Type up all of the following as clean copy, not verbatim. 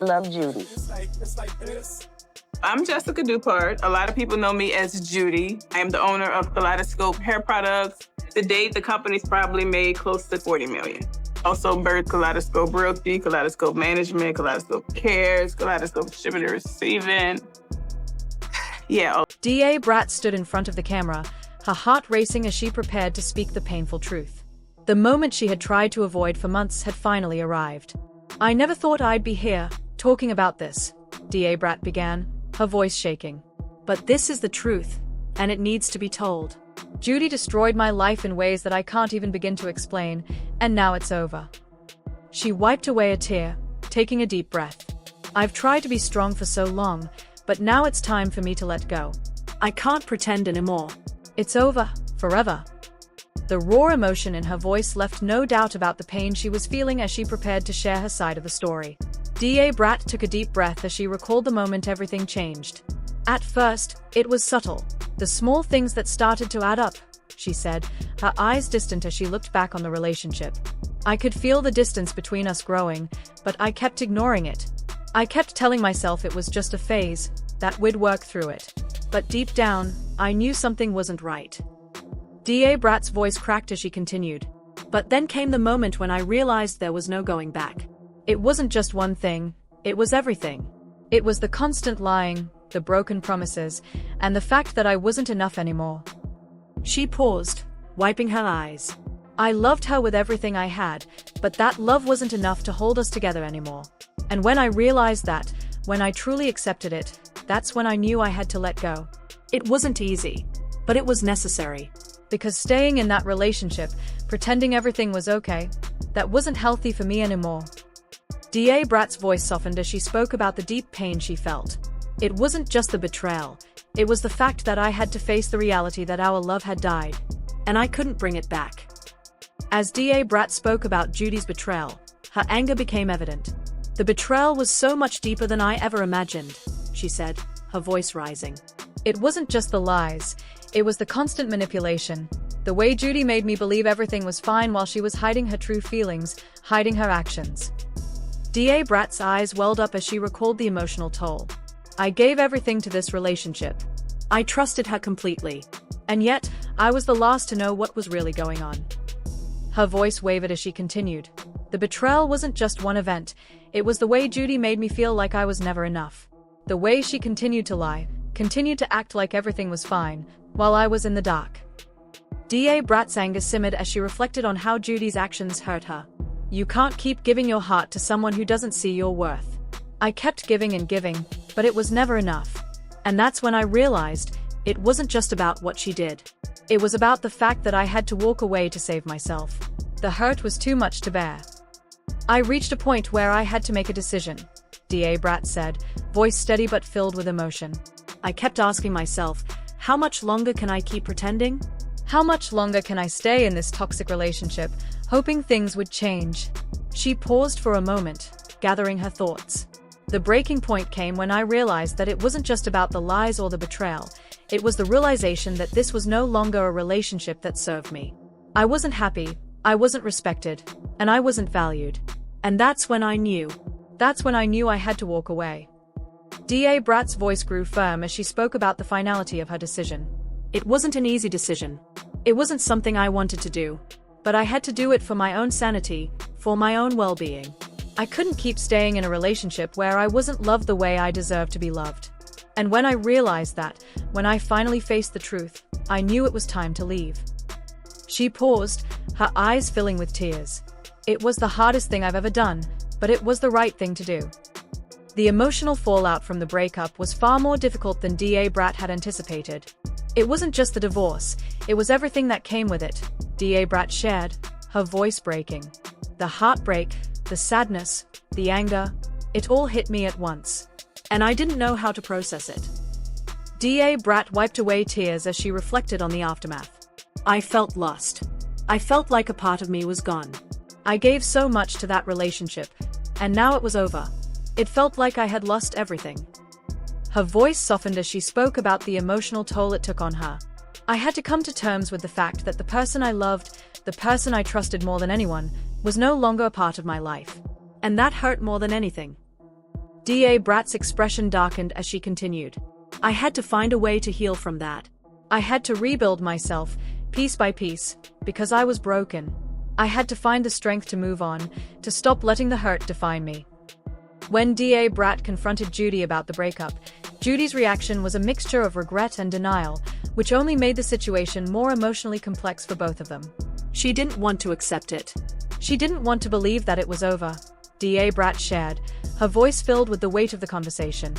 Love Judy. I'm Jessica Dupart. A lot of people know me as Judy. I am the owner of Kaleidoscope Hair Products. To date, the company's probably made close to $40 million. Also birthed Kaleidoscope Realty, Kaleidoscope Management, Kaleidoscope Cares, Kaleidoscope Shipping and Receiving. Yeah. DA Brat stood in front of the camera, her heart racing as she prepared to speak the painful truth. The moment she had tried to avoid for months had finally arrived. "I never thought I'd be here, talking about this," DA Brat began, her voice shaking. "But this is the truth, and it needs to be told. Judy destroyed my life in ways that I can't even begin to explain, and now it's over." She wiped away a tear, taking a deep breath. "I've tried to be strong for so long, but now it's time for me to let go. I can't pretend anymore. It's over, forever." The raw emotion in her voice left no doubt about the pain she was feeling as she prepared to share her side of the story. DA Brat took a deep breath as she recalled the moment everything changed. "At first, it was subtle. The small things that started to add up," she said, her eyes distant as she looked back on the relationship. "I could feel the distance between us growing, but I kept ignoring it. I kept telling myself it was just a phase, that we'd work through it. But deep down, I knew something wasn't right." DA Brat's voice cracked as she continued. "But then came the moment when I realized there was no going back. It wasn't just one thing, it was everything. It was the constant lying, the broken promises, and the fact that I wasn't enough anymore." She paused, wiping her eyes. "I loved her with everything I had, but that love wasn't enough to hold us together anymore. And when I realized that, when I truly accepted it, that's when I knew I had to let go. It wasn't easy, but it was necessary. Because staying in that relationship, pretending everything was okay, that wasn't healthy for me anymore." DA Brat's voice softened as she spoke about the deep pain she felt. "It wasn't just the betrayal, it was the fact that I had to face the reality that our love had died, and I couldn't bring it back." As DA Brat spoke about Judy's betrayal, her anger became evident. "The betrayal was so much deeper than I ever imagined," she said, her voice rising. "It wasn't just the lies, it was the constant manipulation. The way Judy made me believe everything was fine while she was hiding her true feelings, hiding her actions." DA Brat's eyes welled up as she recalled the emotional toll. "I gave everything to this relationship. I trusted her completely. And yet, I was the last to know what was really going on." Her voice wavered as she continued. "The betrayal wasn't just one event, it was the way Judy made me feel like I was never enough. The way she continued to lie, continued to act like everything was fine, while I was in the dark." DA Brat's anger simmered as she reflected on how Judy's actions hurt her. "You can't keep giving your heart to someone who doesn't see your worth. I kept giving and giving, but it was never enough. And that's when I realized, it wasn't just about what she did. It was about the fact that I had to walk away to save myself. The hurt was too much to bear. I reached a point where I had to make a decision," DA Brat said, voice steady but filled with emotion. "I kept asking myself, how much longer can I keep pretending? How much longer can I stay in this toxic relationship, hoping things would change?" She paused for a moment, gathering her thoughts. "The breaking point came when I realized that it wasn't just about the lies or the betrayal, it was the realization that this was no longer a relationship that served me. I wasn't happy, I wasn't respected, and I wasn't valued. And that's when I knew I had to walk away." DA Brat's voice grew firm as she spoke about the finality of her decision. "It wasn't an easy decision. It wasn't something I wanted to do. But I had to do it for my own sanity, for my own well-being. I couldn't keep staying in a relationship where I wasn't loved the way I deserved to be loved. And when I realized that, when I finally faced the truth, I knew it was time to leave." She paused, her eyes filling with tears. "It was the hardest thing I've ever done, but it was the right thing to do." The emotional fallout from the breakup was far more difficult than DA Brat had anticipated. It wasn't just the divorce, it was everything that came with it, DA Brat shared, her voice breaking. "The heartbreak, the sadness, the anger, it all hit me at once. And I didn't know how to process it." DA Brat wiped away tears as she reflected on the aftermath. "I felt lost. I felt like a part of me was gone. I gave so much to that relationship, and now it was over. It felt like I had lost everything." Her voice softened as she spoke about the emotional toll it took on her. "I had to come to terms with the fact that the person I loved, the person I trusted more than anyone, was no longer a part of my life. And that hurt more than anything." DA Brat's expression darkened as she continued. I had to find a way to heal from that. I had to rebuild myself, piece by piece, because I was broken. I had to find the strength to move on, to stop letting the hurt define me. When DA Brat confronted Judy about the breakup, Judy's reaction was a mixture of regret and denial, which only made the situation more emotionally complex for both of them. She didn't want to accept it. She didn't want to believe that it was over, DA Brat shared, her voice filled with the weight of the conversation.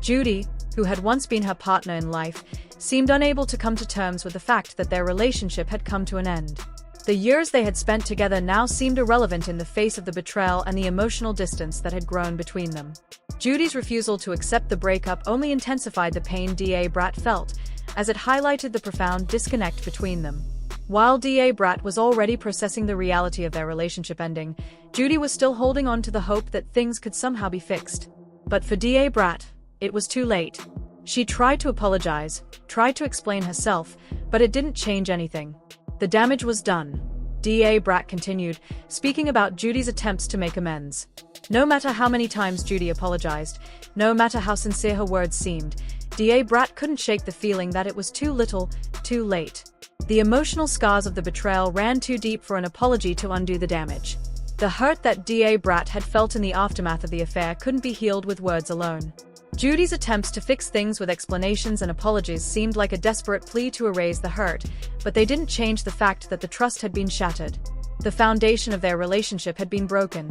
Judy, who had once been her partner in life, seemed unable to come to terms with the fact that their relationship had come to an end. The years they had spent together now seemed irrelevant in the face of the betrayal and the emotional distance that had grown between them. Judy's refusal to accept the breakup only intensified the pain DA Brat felt, as it highlighted the profound disconnect between them. While DA Brat was already processing the reality of their relationship ending, Judy was still holding on to the hope that things could somehow be fixed. But for DA Brat, it was too late. She tried to apologize, tried to explain herself, but it didn't change anything. The damage was done. DA Brat continued, speaking about Judy's attempts to make amends. No matter how many times Judy apologized, no matter how sincere her words seemed, DA Brat couldn't shake the feeling that it was too little, too late. The emotional scars of the betrayal ran too deep for an apology to undo the damage. The hurt that DA Brat had felt in the aftermath of the affair couldn't be healed with words alone. Judy's attempts to fix things with explanations and apologies seemed like a desperate plea to erase the hurt, but they didn't change the fact that the trust had been shattered. The foundation of their relationship had been broken,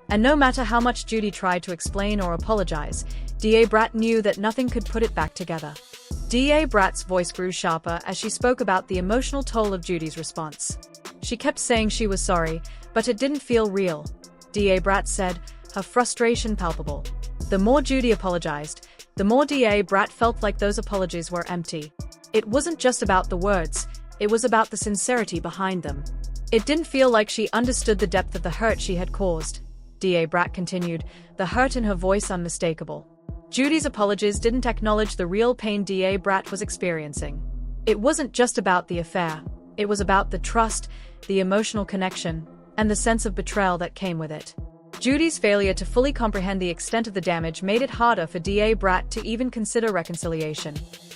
and no matter how much Judy tried to explain or apologize, DA Brat knew that nothing could put it back together. DA Brat's voice grew sharper as she spoke about the emotional toll of Judy's response. She kept saying she was sorry, but it didn't feel real, DA Brat said, her frustration palpable. The more Judy apologized, the more DA Brat felt like those apologies were empty. It wasn't just about the words, it was about the sincerity behind them. It didn't feel like she understood the depth of the hurt she had caused, DA Brat continued, the hurt in her voice unmistakable. Judy's apologies didn't acknowledge the real pain DA Brat was experiencing. It wasn't just about the affair, it was about the trust, the emotional connection, and the sense of betrayal that came with it. Judy's failure to fully comprehend the extent of the damage made it harder for DA Brat to even consider reconciliation.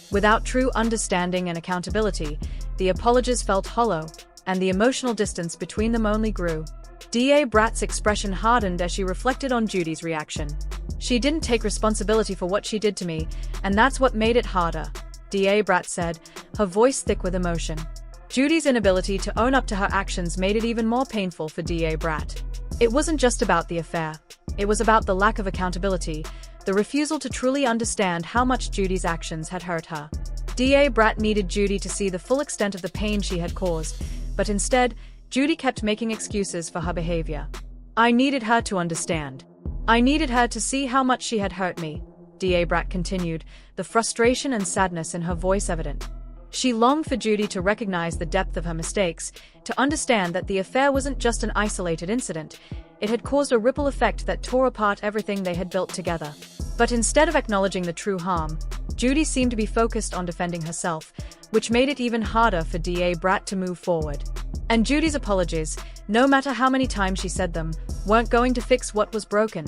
Without true understanding and accountability, the apologies felt hollow, and the emotional distance between them only grew. DA Brat's expression hardened as she reflected on Judy's reaction. She didn't take responsibility for what she did to me, and that's what made it harder, DA Brat said, her voice thick with emotion. Judy's inability to own up to her actions made it even more painful for DA Brat. It wasn't just about the affair. It was about the lack of accountability, the refusal to truly understand how much Judy's actions had hurt her. DA Brat needed Judy to see the full extent of the pain she had caused, but instead, Judy kept making excuses for her behavior. I needed her to understand. I needed her to see how much she had hurt me, DA Brat continued, the frustration and sadness in her voice evident. She longed for Judy to recognize the depth of her mistakes, to understand that the affair wasn't just an isolated incident, it had caused a ripple effect that tore apart everything they had built together. But instead of acknowledging the true harm, Judy seemed to be focused on defending herself, which made it even harder for DA Brat to move forward. And Judy's apologies, no matter how many times she said them, weren't going to fix what was broken,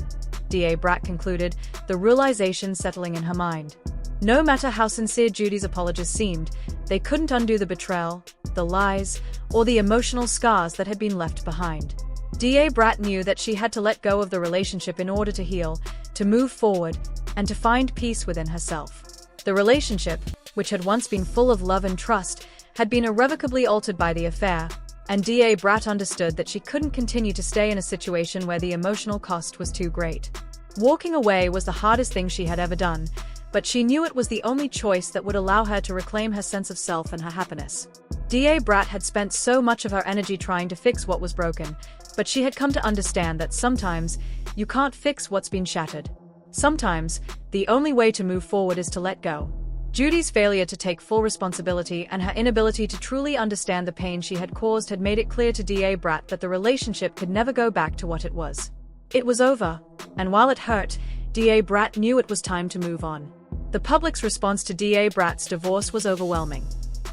DA Brat concluded, the realization settling in her mind. No matter how sincere Judy's apologies seemed, they couldn't undo the betrayal, the lies, or the emotional scars that had been left behind. DA Brat knew that she had to let go of the relationship in order to heal, to move forward, and to find peace within herself. The relationship, which had once been full of love and trust, had been irrevocably altered by the affair, and DA Brat understood that she couldn't continue to stay in a situation where the emotional cost was too great. Walking away was the hardest thing she had ever done, but she knew it was the only choice that would allow her to reclaim her sense of self and her happiness. DA Brat had spent so much of her energy trying to fix what was broken, but she had come to understand that sometimes, you can't fix what's been shattered. Sometimes, the only way to move forward is to let go. Judy's failure to take full responsibility and her inability to truly understand the pain she had caused had made it clear to DA Brat that the relationship could never go back to what it was. It was over, and while it hurt, DA Brat knew it was time to move on. The public's response to DA Brat's divorce was overwhelming.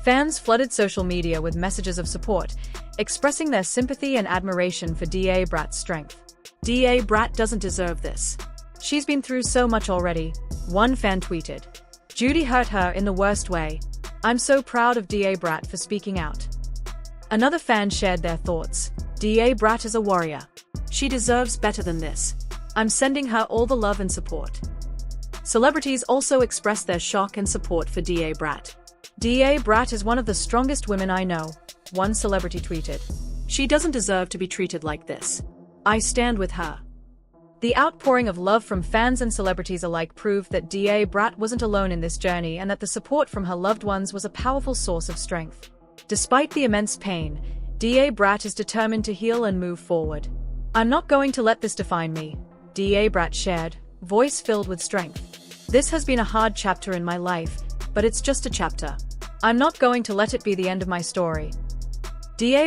Fans flooded social media with messages of support, expressing their sympathy and admiration for DA Brat's strength. DA Brat doesn't deserve this. She's been through so much already, one fan tweeted. Judy hurt her in the worst way. I'm so proud of Brat for speaking out. Another fan shared their thoughts. Brat is a warrior. She deserves better than this. I'm sending her all the love and support. Celebrities also expressed their shock and support for Brat. Brat is one of the strongest women I know, one celebrity tweeted. She doesn't deserve to be treated like this. I stand with her. The outpouring of love from fans and celebrities alike proved that Brat wasn't alone in this journey and that the support from her loved ones was a powerful source of strength. Despite the immense pain, Brat is determined to heal and move forward. I'm not going to let this define me, Brat shared, voice filled with strength. This has been a hard chapter in my life, but it's just a chapter. I'm not going to let it be the end of my story.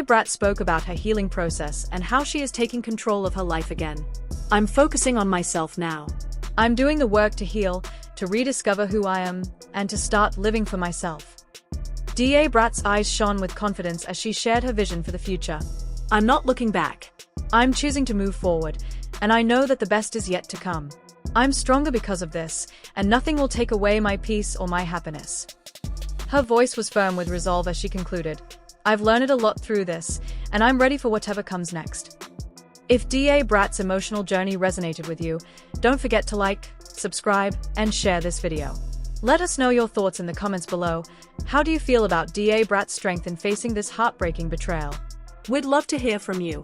Brat spoke about her healing process and how she is taking control of her life again. I'm focusing on myself now. I'm doing the work to heal, to rediscover who I am, and to start living for myself. Brat's eyes shone with confidence as she shared her vision for the future. I'm not looking back. I'm choosing to move forward, and I know that the best is yet to come. I'm stronger because of this, and nothing will take away my peace or my happiness. Her voice was firm with resolve as she concluded. I've learned a lot through this, and I'm ready for whatever comes next. If Brat's emotional journey resonated with you, don't forget to like, subscribe, and share this video. Let us know your thoughts in the comments below. How do you feel about Brat's strength in facing this heartbreaking betrayal? We'd love to hear from you.